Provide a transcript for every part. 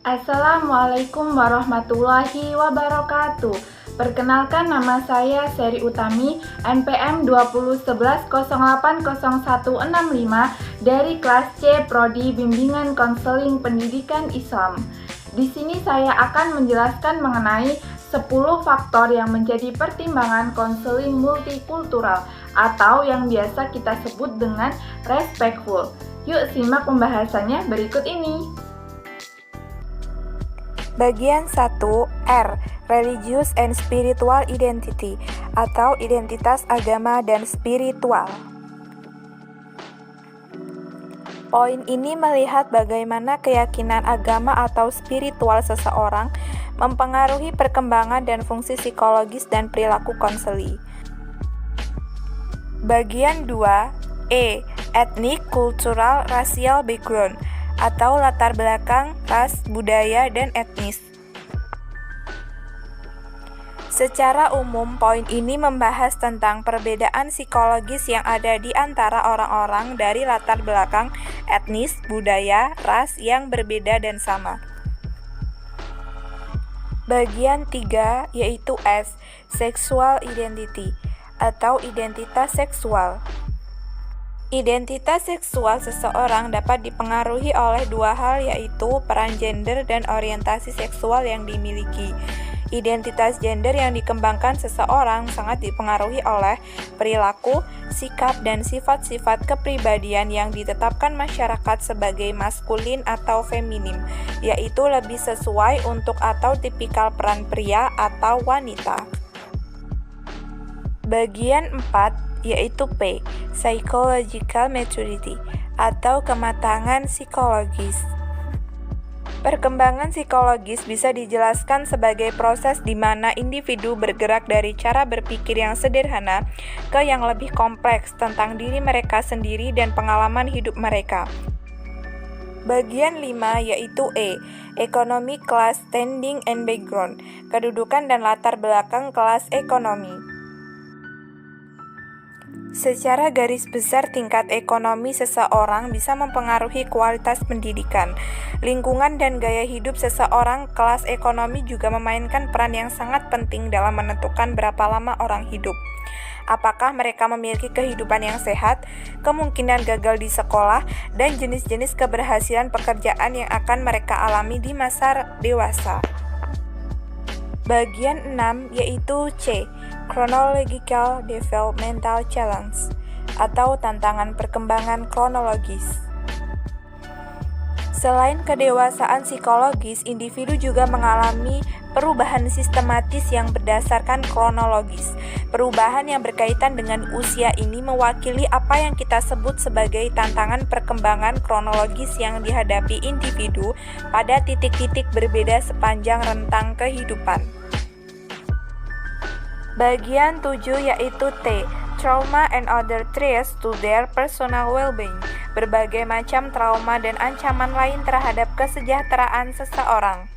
Assalamualaikum warahmatullahi wabarakatuh. Perkenalkan, nama saya Seri Utami, NPM 2011080165 dari kelas C Prodi Bimbingan Konseling Pendidikan Islam. Di sini saya akan menjelaskan mengenai 10 faktor yang menjadi pertimbangan konseling multikultural atau yang biasa kita sebut dengan respectful. Yuk simak pembahasannya berikut ini. Bagian 1 R. Religious and Spiritual Identity atau identitas agama dan spiritual. Poin ini melihat bagaimana keyakinan agama atau spiritual seseorang mempengaruhi perkembangan dan fungsi psikologis dan perilaku konseli. Bagian 2 E. Ethnic, Cultural, Racial Background atau latar belakang, ras, budaya, dan etnis. Secara umum, poin ini membahas tentang perbedaan psikologis yang ada di antara orang-orang dari latar belakang etnis, budaya, ras yang berbeda dan sama. Bagian 3 yaitu S. Sexual Identity atau identitas seksual. Identitas seksual seseorang dapat dipengaruhi oleh dua hal, yaitu peran gender dan orientasi seksual yang dimiliki. Identitas gender yang dikembangkan seseorang sangat dipengaruhi oleh perilaku, sikap, dan sifat-sifat kepribadian yang ditetapkan masyarakat sebagai maskulin atau feminim, yaitu lebih sesuai untuk atau tipikal peran pria atau wanita. Bagian 4 yaitu P. Psychological Maturity atau kematangan psikologis. Perkembangan psikologis bisa dijelaskan sebagai proses di mana individu bergerak dari cara berpikir yang sederhana ke yang lebih kompleks tentang diri mereka sendiri dan pengalaman hidup mereka. Bagian 5 yaitu E. Economic Class, Standing and Background, kedudukan dan latar belakang kelas ekonomi. Secara garis besar, tingkat ekonomi seseorang bisa mempengaruhi kualitas pendidikan, lingkungan, dan gaya hidup seseorang. Kelas ekonomi juga memainkan peran yang sangat penting dalam menentukan berapa lama orang hidup. Apakah mereka memiliki kehidupan yang sehat, kemungkinan gagal di sekolah, dan jenis-jenis keberhasilan pekerjaan yang akan mereka alami di masa dewasa. Bagian 6 yaitu C. Chronological Developmental Challenge atau tantangan perkembangan kronologis. Selain kedewasaan psikologis, individu juga mengalami perubahan sistematis yang berdasarkan kronologis. Perubahan yang berkaitan dengan usia ini mewakili apa yang kita sebut sebagai tantangan perkembangan kronologis yang dihadapi individu pada titik-titik berbeda sepanjang rentang kehidupan. Bagian 7 yaitu T. Trauma and other threats to their personal well-being. Berbagai macam trauma dan ancaman lain terhadap kesejahteraan seseorang.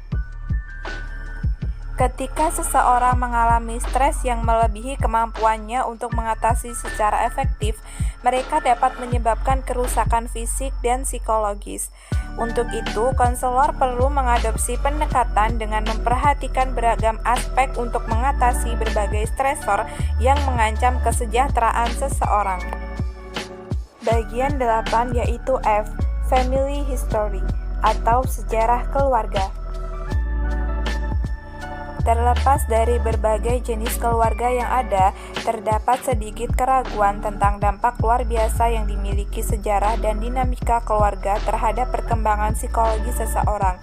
Ketika seseorang mengalami stres yang melebihi kemampuannya untuk mengatasi secara efektif, mereka dapat menyebabkan kerusakan fisik dan psikologis. Untuk itu, konselor perlu mengadopsi pendekatan dengan memperhatikan beragam aspek untuk mengatasi berbagai stresor yang mengancam kesejahteraan seseorang. Bagian 8 yaitu F. Family History atau sejarah keluarga. Terlepas dari berbagai jenis keluarga yang ada, terdapat sedikit keraguan tentang dampak luar biasa yang dimiliki sejarah dan dinamika keluarga terhadap perkembangan psikologi seseorang.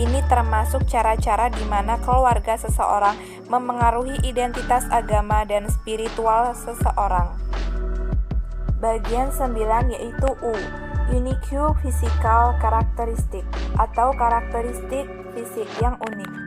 Ini termasuk cara-cara di mana keluarga seseorang memengaruhi identitas agama dan spiritual seseorang. Bagian 9 yaitu U. Unique Physical Characteristic atau karakteristik fisik yang unik.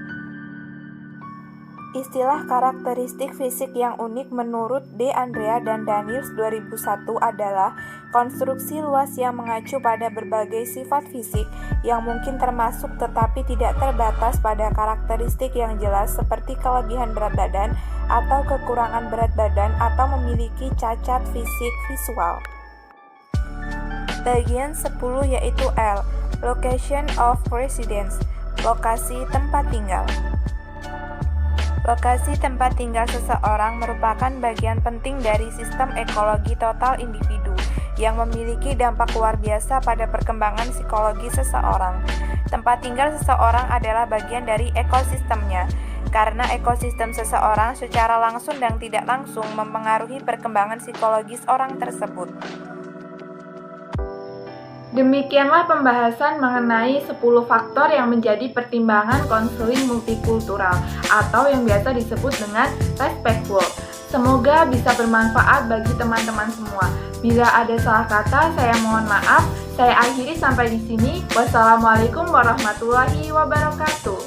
Istilah karakteristik fisik yang unik menurut D. Andrea dan Daniels 2001 adalah konstruksi luas yang mengacu pada berbagai sifat fisik yang mungkin termasuk tetapi tidak terbatas pada karakteristik yang jelas seperti kelebihan berat badan atau kekurangan berat badan atau memiliki cacat fisik visual. Bagian 10 yaitu L. Location of residence Lokasi tempat tinggal. Lokasi tempat tinggal seseorang merupakan bagian penting dari sistem ekologi total individu yang memiliki dampak luar biasa pada perkembangan psikologi seseorang. Tempat tinggal seseorang adalah bagian dari ekosistemnya, karena ekosistem seseorang secara langsung dan tidak langsung mempengaruhi perkembangan psikologis orang tersebut. Demikianlah pembahasan mengenai 10 faktor yang menjadi pertimbangan konseling multikultural atau yang biasa disebut dengan respectful. Semoga bisa bermanfaat bagi teman-teman semua. Bila ada salah kata, saya mohon maaf. Saya akhiri sampai di sini. Wassalamualaikum warahmatullahi wabarakatuh.